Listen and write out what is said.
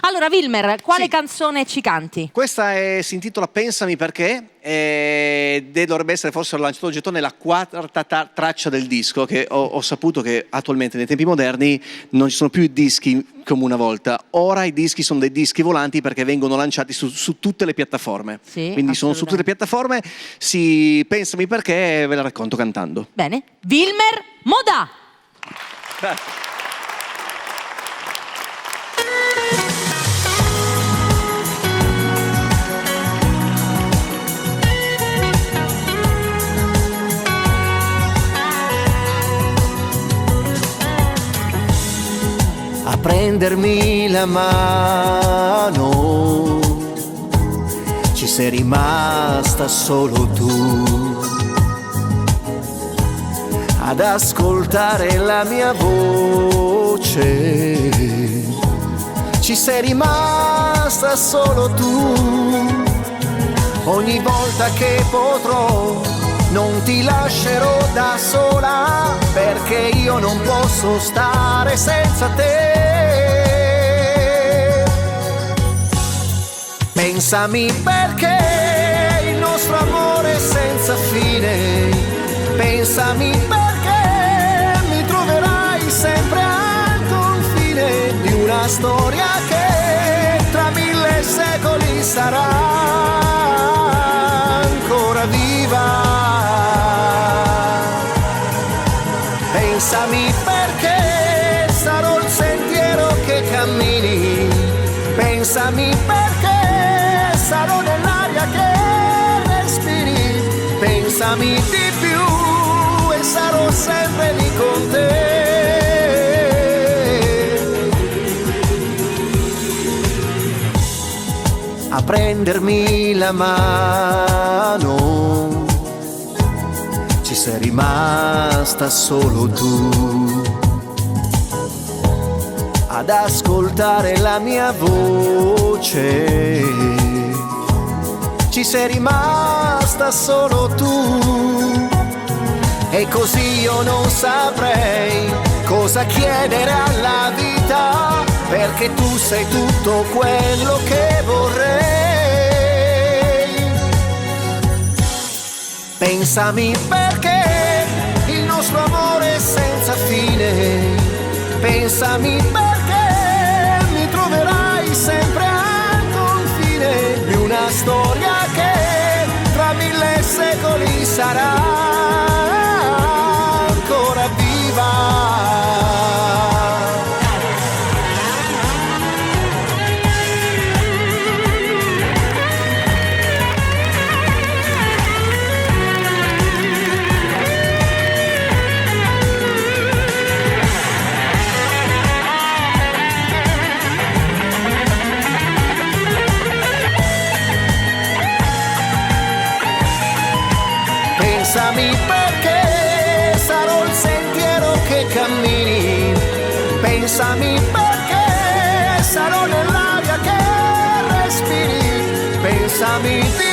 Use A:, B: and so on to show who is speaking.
A: Allora, Wilmer, quale canzone ci canti?
B: Questa si intitola Pensami perché ed dovrebbe essere forse ho lanciato il gettone la quarta traccia del disco, che ho saputo che attualmente nei tempi moderni non ci sono più i dischi come una volta. Ora i dischi sono dei dischi volanti perché vengono lanciati su tutte le piattaforme.
A: Sì,
B: quindi sono su tutte le piattaforme. Pensami perché ve la racconto cantando.
A: Bene. Wilmer Modà.
B: Grazie.
C: A prendermi la mano ci sei rimasta solo tu, ad ascoltare la mia voce ci sei rimasta solo tu. Ogni volta che potrò non ti lascerò da sola, perché io non posso stare senza te. Pensami perché il nostro amore è senza fine. Pensami perché mi troverai sempre al confine di una storia che tra 1000 secoli sarà ancora viva. Pensami perché sarò il sentiero che cammini. Pensami perché sarò nell'aria che respiri. Pensami di più e sarò sempre lì con te. A prendermi la mano ci sei rimasta solo tu, ad ascoltare la mia voce ci sei rimasta solo tu. E così io non saprei cosa chiedere alla vita, perché tu sei tutto quello che vorrei. Pensami perché il nostro amore è senza fine. Pensami perché mi troverai sempre al confine di una storia che tra 1000 secoli sarà ancora viva. Pensami perché sarò il sentiero che cammini. Pensami perché sarò nell'aria che respiri. Pensami di